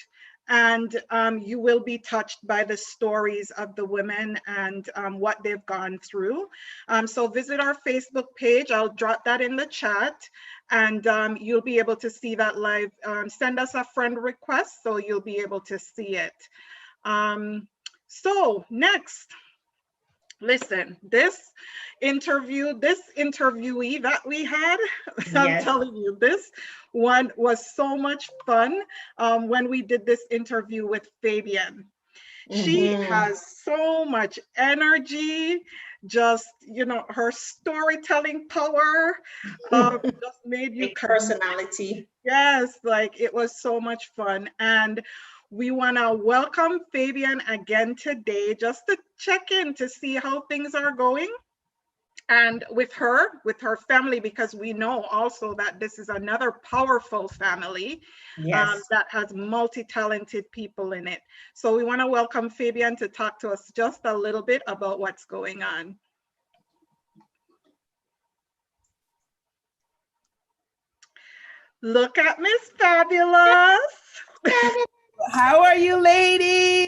and you will be touched by the stories of the women and what they've gone through. So visit our Facebook page. I'll drop that in the chat and you'll be able to see that live. Send us a friend request so you'll be able to see it. So next, listen, this interviewee that we had, I'm telling you, this one was so much fun when we did this interview with Fabian. She has so much energy, just, her storytelling power just made you personality. Yes, like it was so much fun. And we want to welcome Fabian again today just to check in to see how things are going. And with her family, because we know also that this is another powerful family that has multi-talented people in it. So we want to welcome Fabian to talk to us just a little bit about what's going on. Look at Miss Fabulous. How are you, ladies?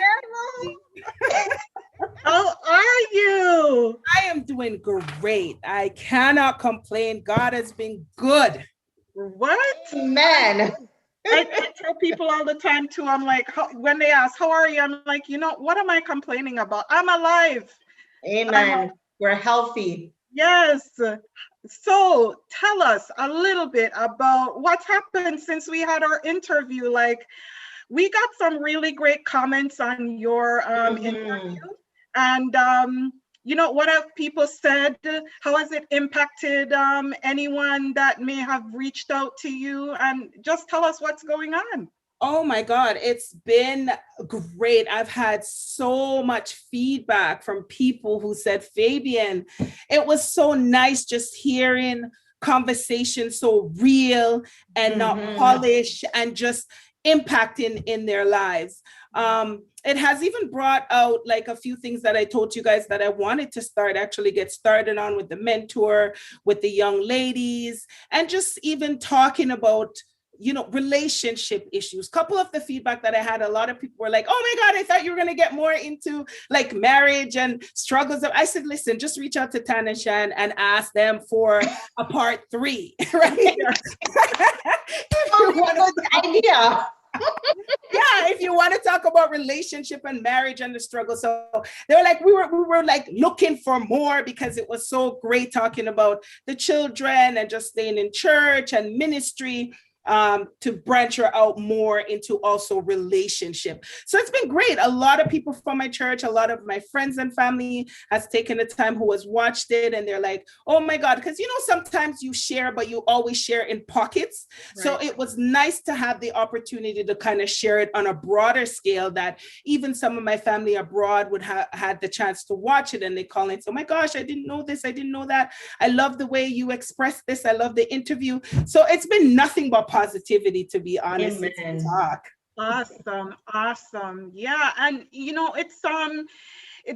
How are you? I am doing great. I cannot complain. God has been good. What? Man. I tell people all the time too, I'm like, when they ask, how are you? I'm like, what am I complaining about? I'm alive. Amen. We're healthy. Yes. So tell us a little bit about what's happened since we had our interview. Like, we got some really great comments on your interview. And, what have people said? How has it impacted anyone that may have reached out to you? And just tell us what's going on. Oh my God, it's been great. I've had so much feedback from people who said, Fabian, it was so nice just hearing conversations so real and not polished and just impacting in their lives. It has even brought out like a few things that I told you guys that I wanted to actually get started on with the mentor, with the young ladies, and just even talking about relationship issues. Couple of the feedback that I had, a lot of people were like, oh my God, I thought you were going to get more into like marriage and struggles. I said, listen, just reach out to Tan and Shan and ask them for a part 3, right? Idea. Yeah, if you want to talk about relationship and marriage and the struggle. So they were like, we were like looking for more because it was so great talking about the children and just staying in church and ministry. To branch her out more into also relationship. So it's been great. A lot of people from my church, a lot of my friends and family has taken the time who has watched it, and they're like, oh my God, because sometimes you share, but you always share in pockets. Right. So it was nice to have the opportunity to kind of share it on a broader scale that even some of my family abroad would have had the chance to watch it, and they call and say, oh my gosh, I didn't know this, I didn't know that. I love the way you expressed this. I love the interview. So it's been nothing but positivity, to be honest. Awesome. Yeah. And it's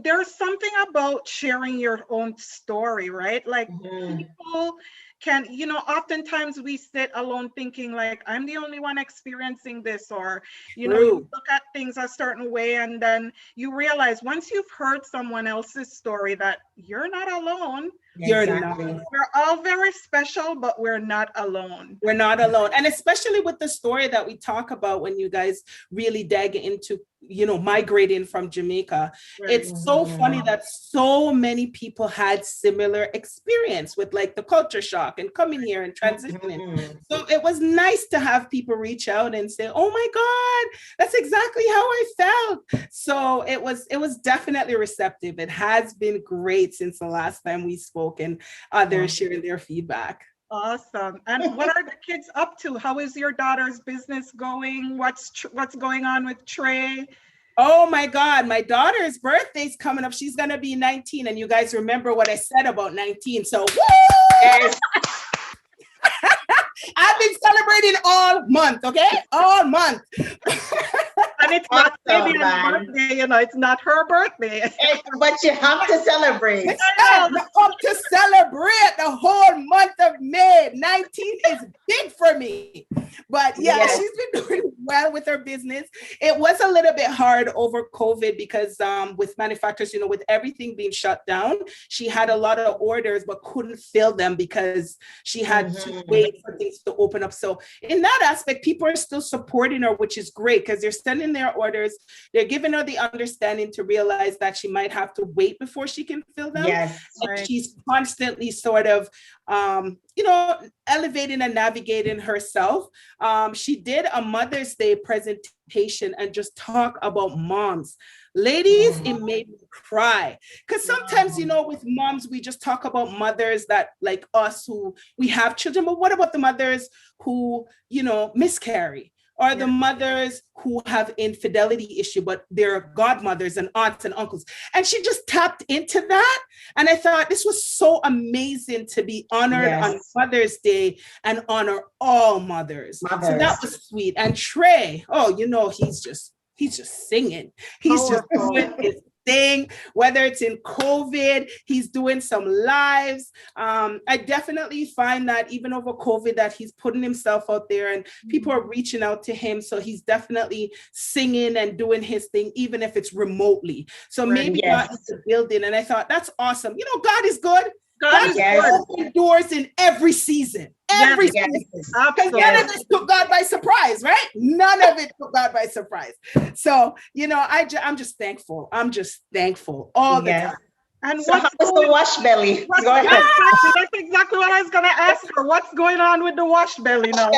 there's something about sharing your own story, right? Like people can, oftentimes we sit alone thinking like, I'm the only one experiencing this, or, you look at things a certain way, and then you realize once you've heard someone else's story that you're not alone. Exactly. We're all very special, but we're not alone. We're not alone. And especially with the story that we talk about when you guys really dig into, migrating from Jamaica. Right. It's so funny that so many people had similar experience with like the culture shock and coming here and transitioning. So it was nice to have people reach out and say, oh my God, that's exactly how I felt. So it was definitely receptive. It has been great since the last time we spoke, and others sharing their feedback. Awesome. And what are the kids up to? How is your daughter's business going? What's going on with Trey? Oh my God, my daughter's birthday's coming up. She's gonna be 19, and you guys remember what I said about 19. So woo! Yes. I've been celebrating all month, okay? All month. And it's not Fabian's birthday, it's not her birthday. But you have to celebrate. You have to celebrate the whole month of May. 19 is big for me. But yeah, she's been doing well with her business. It was a little bit hard over COVID because with manufacturers, with everything being shut down, she had a lot of orders but couldn't fill them because she had to wait for things to open up. So in that aspect, people are still supporting her, which is great because they're sending their orders. They're giving her the understanding to realize that she might have to wait before she can fill them. Yes, and she's constantly sort of, elevating and navigating herself. She did a Mother's Day presentation and just talk about moms. Ladies, it made me cry. Because sometimes, with moms, we just talk about mothers that like us who we have children, but what about the mothers who, miscarry? Or the mothers who have infidelity issue, but they're godmothers and aunts and uncles. And she just tapped into that. And I thought this was so amazing to be honored on Mother's Day and honor all mothers. So that was sweet. And Trey, he's just singing. He's just doing his thing, whether it's in COVID, he's doing some lives. I definitely find that even over COVID that he's putting himself out there and people are reaching out to him. So he's definitely singing and doing his thing, even if it's remotely. So maybe not in the building. And I thought that's awesome. God is good. God open doors in every season. Every season. Because none of this took God by surprise, right? None of it took God by surprise. So, I'm just thankful. I'm just thankful all the time. And so what's the wash belly? Go ahead. That's exactly what I was going to ask her. What's going on with the wash belly now?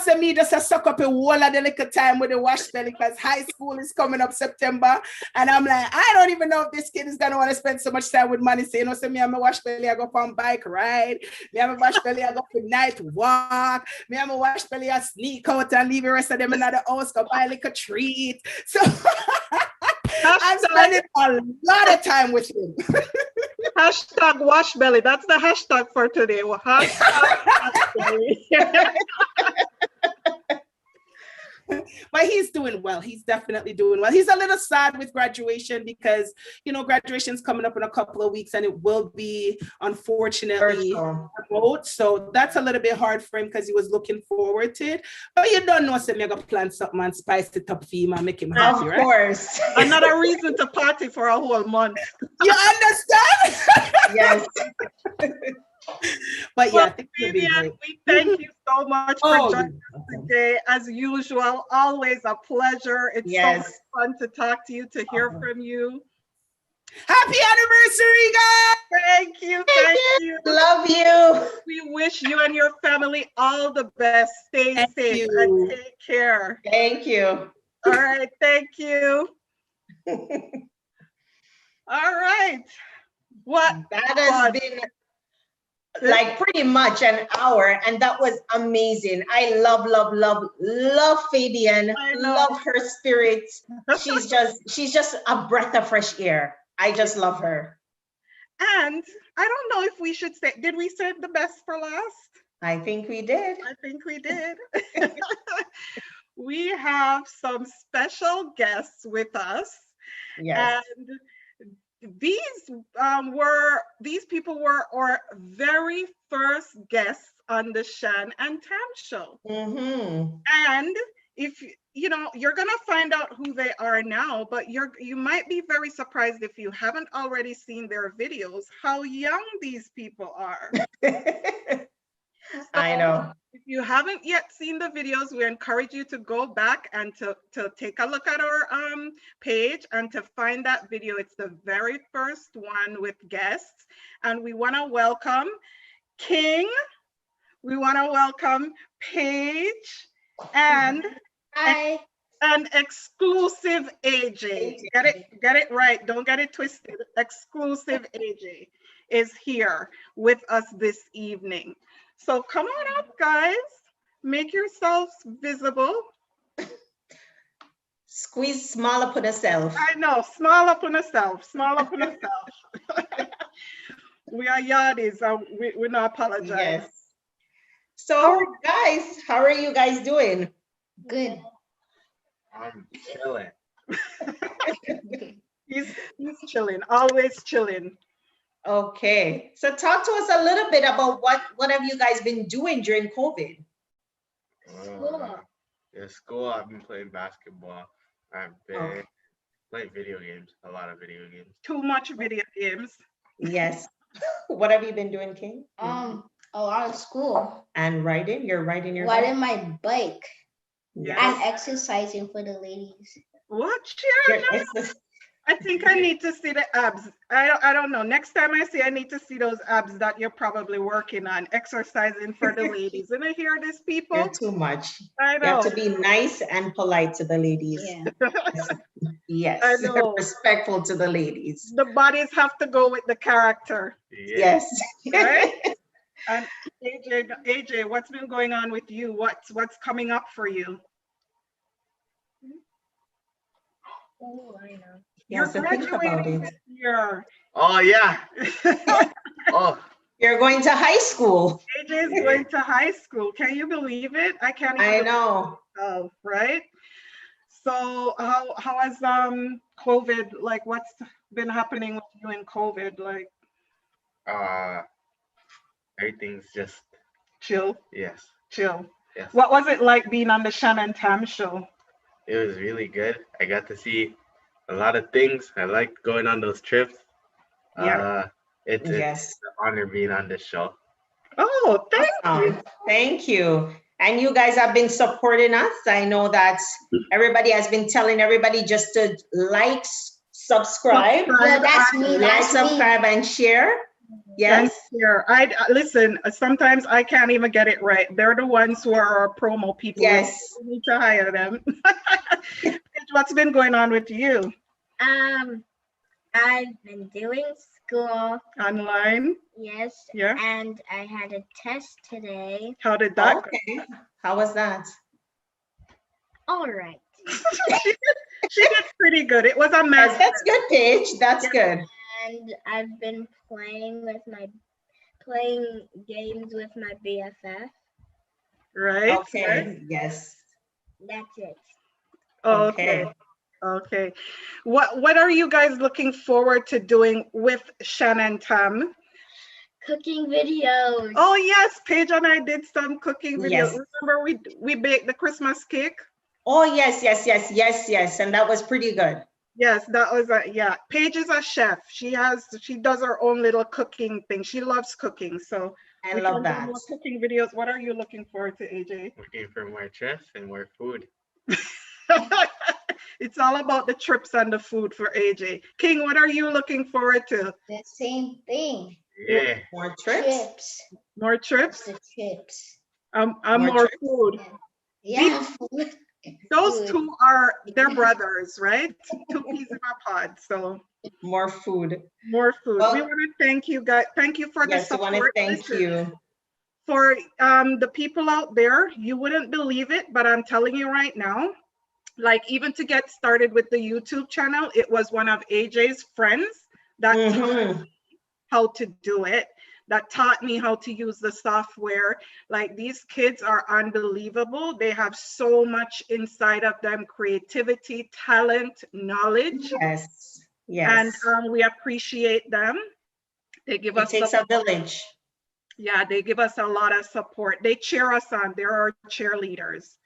So me just suck up a whole of the little time with the wash belly because high school is coming up September. And I'm like, I don't even know if this kid is going to want to spend so much time with money. So, me, I'm a wash belly, I go on bike ride. Me, I'm a wash belly, I go for night walk. Me, I'm a wash belly, I sneak out and leave the rest of them in the house, go buy like a treat. So I'm spending a lot of time with him. Hashtag wash belly. That's the hashtag for today. But he's doing well. He's definitely doing well. He's a little sad with graduation because, graduation's coming up in a couple of weeks and it will be, unfortunately, remote. So that's a little bit hard for him because he was looking forward to it. But you don't know, so I'm going to plan something and spice it up for him and make him happy, right? Of course. Another reason to party for a whole month. You understand? Yes. But yeah, Vivian, we thank you so much for joining us today. As usual, always a pleasure. It's so much fun to talk to you, to hear from you. Happy anniversary, guys! Thank you. Thank you. Love you. We wish you and your family all the best. Stay safe and take care. Thank you. All right. Thank you. All right. That has been like pretty much an hour, and that was amazing. I love Fabian. Love her spirit. She's just a breath of fresh air. I just love her. And I don't know if we should say, did we save the best for last? I think we did. We have some special guests with us. Yes. And these people were our very first guests on the Shan and Tam show. And if you're gonna find out who they are now, but you might be very surprised if you haven't already seen their videos, how young these people are. I know. If you haven't yet seen the videos, we encourage you to go back and to take a look at our page and to find that video. It's the very first one with guests. And we want to welcome King. We want to welcome Paige and an exclusive AJ. Get it right. Don't get it twisted. Exclusive AJ is here with us this evening. So come on up, guys. Make yourselves visible. Squeeze small up on yourself. I know, small up on yourself. Small up on yourself. We are yardies. We not apologize. Yes. So, guys, how are you guys doing? Good. I'm chilling. He's chilling. Always chilling. Okay, so talk to us a little bit about what have you guys been doing during COVID? In school, I've been playing basketball. I've been playing video games, a lot of video games. Too much video games. Yes. What have you been doing, King? A lot of school. And riding? You're riding your riding my bike. Yes. And exercising for the ladies. What? I think I need to see the abs. I don't know. Next time I need to see those abs that you're probably working on, exercising for the ladies. And I hear these people. You're too much. I know. You have to be nice and polite to the ladies. Yeah. Yes. I know. Respectful to the ladies. The bodies have to go with the character. Yes. Right? And AJ, what's been going on with you? What's coming up for you? Oh, I know. You're Yes, I think about graduating it. this year. Oh yeah. Oh, You're going to high school. AJ is going to high school. Can you believe it? I can't even I know. Oh, right? So how has COVID, like what's been happening with you in COVID? Like everything's just chill, yes. chill. Yes. What was it like being on the Shan and Tam show? It was really good. I got to see a lot of things. I liked going on those trips. Yeah. It's Yes. an honor being on this show. Oh, thank you. Thank you. And you guys have been supporting us. I know that everybody has been telling everybody just to like, subscribe. Yeah, that's me. Like, That's me. subscribe, and share. Yes. Here, I listen. Sometimes I can't even get it right. They're the ones who are our promo people. Yes. We need to hire them. What's been going on with you? I've been doing school. Online? Yes. Yeah. And I had a test today. How did that go? Okay. How was that? All right. She did pretty good. It was a mess. Yes, that's good, Paige. That's good. And I've been playing games with my BFF. Right? Okay. Right? Yes. That's it. Okay. Okay. What are you guys looking forward to doing with Shan and Tam? Cooking videos. Oh yes, Paige and I did some cooking videos. Yes. Remember we baked the Christmas cake? Oh, yes. And that was pretty good. Yes, that was yeah. Paige is a chef. She does her own little cooking thing. She loves cooking. So I we love can do that. more cooking videos. What are you looking forward to, AJ? Looking for more trips and more food. It's all about the trips and the food for AJ. King, what are you looking forward to? The same thing. Yeah. More trips. Chips. More trips? The chips. More food. Yeah. Food. Those two they're brothers, right? Two peas in a pod. So more food. More food. Well, we want to thank you guys. Thank you for the yes, I support. want to thank you. For the people out there, you wouldn't believe it, but I'm telling you right now, like even to get started with the YouTube channel, it was one of AJ's friends that taught me how to do it, that taught me how to use the software. Like these kids are unbelievable. They have so much inside of them, creativity, talent, knowledge. Yes, yes. And we appreciate them. They give us takes a village. Yeah, they give us a lot of support. They cheer us on. They're our cheerleaders.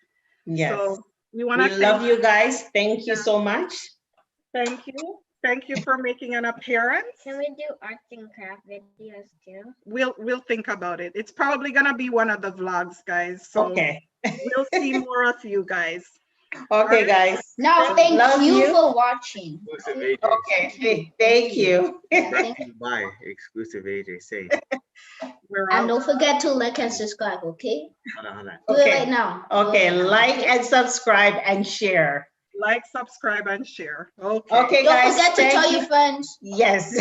Yes. So we want to love you guys. Thank you so much. Thank you. Thank you for making an appearance. Can we do arts and craft videos too? We'll think about it. It's probably gonna be one of the vlogs, guys. So okay. We'll see more of you guys. Okay, guys. No, thank you for watching. Exclusive AJ. Okay, thank you. Bye. Exclusive AJ. Say. And don't forget to like and subscribe, okay? Hold on. Do it right now. Okay, like and subscribe and share. Like, subscribe, and share. Okay. Okay, guys. Don't forget to tell your friends. Yes.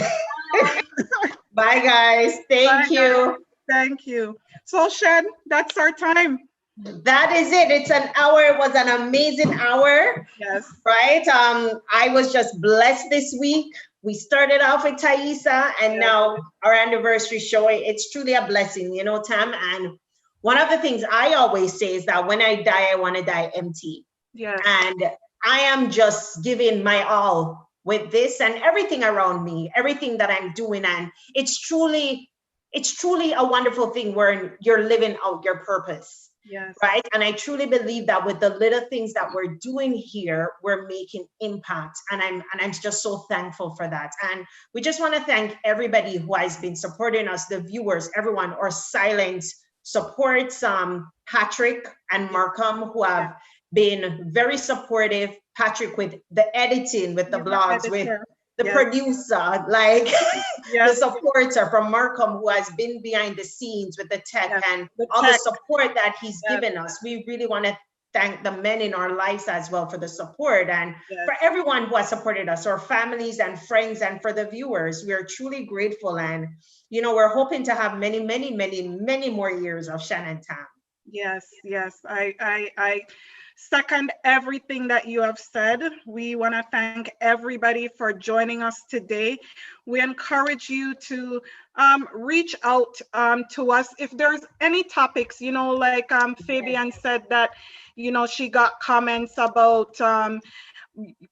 Bye, guys. Thank you. Guys. Thank you. So, Shan, that's our time. That is it. It's an hour. It was an amazing hour. Yes. Right. I was just blessed this week. We started off with Thaisa and now our anniversary show. It's truly a blessing, you know, Tam. And one of the things I always say is that when I die, I want to die empty. Yeah. And I am just giving my all with this and everything around me, everything that I'm doing. And it's truly a wonderful thing where you're living out your purpose. Yes. Right. And I truly believe that with the little things that we're doing here, we're making impact. And I'm just so thankful for that. And we just want to thank everybody who has been supporting us, the viewers, everyone, our silent supports, Patrick and Markham, who have been very supportive, Patrick with the editing, with the blogs, with the Yes. producer, like Yes. the supporter from Markham, who has been behind the scenes with the tech and all the support that he's given us. We really want to thank the men in our lives as well for the support, and for everyone who has supported us, our families and friends, and for the viewers. We are truly grateful, and you know, we're hoping to have many, many, many, many more years of Shan and Tam. Yes, yes, I second everything that you have said. We want to thank everybody for joining us today. We encourage you to reach out to us if there's any topics, you know, like Fabian said that, you know, she got comments about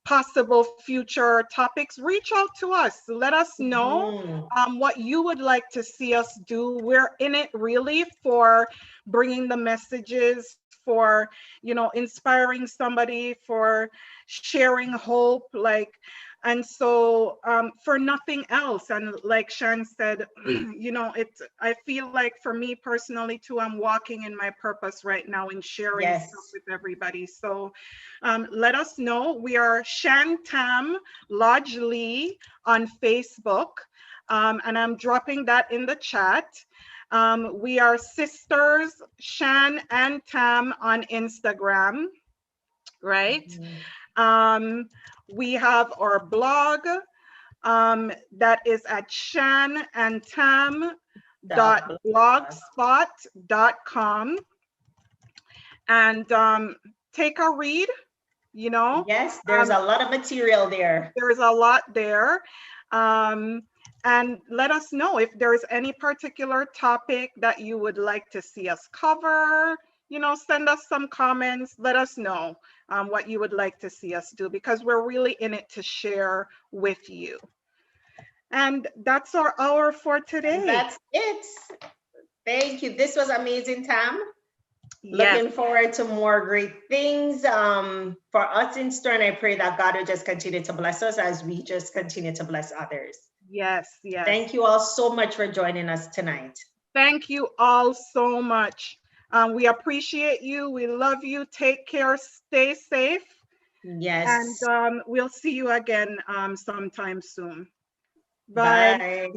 possible future topics. Reach out to us. Let us know what you would like to see us do. We're in it really for bringing the messages, for, you know, inspiring somebody, for sharing hope, like, and so for nothing else. And like Shan said, you know, I feel like for me personally too, I'm walking in my purpose right now in sharing stuff with everybody. So let us know. We are Shan Tam Lodge Lee on Facebook, and I'm dropping that in the chat. We are Sisters Shan and Tam on Instagram, right? We have our blog that is at shanandtam.blogspot.com, and take a read, you know. Yes, there's a lot of material there. There's a lot there. And let us know if there's any particular topic that you would like to see us cover. You know, send us some comments. Let us know what you would like to see us do, because we're really in it to share with you. And that's our hour for today. And that's it. Thank you. This was amazing, Tam. Yes. Looking forward to more great things for us in store. And I pray that God will just continue to bless us as we just continue to bless others. Yes, yes. Thank you all so much for joining us tonight. Thank you all so much. We appreciate you. We love you. Take care. Stay safe. Yes. And we'll see you again sometime soon. Bye. Bye.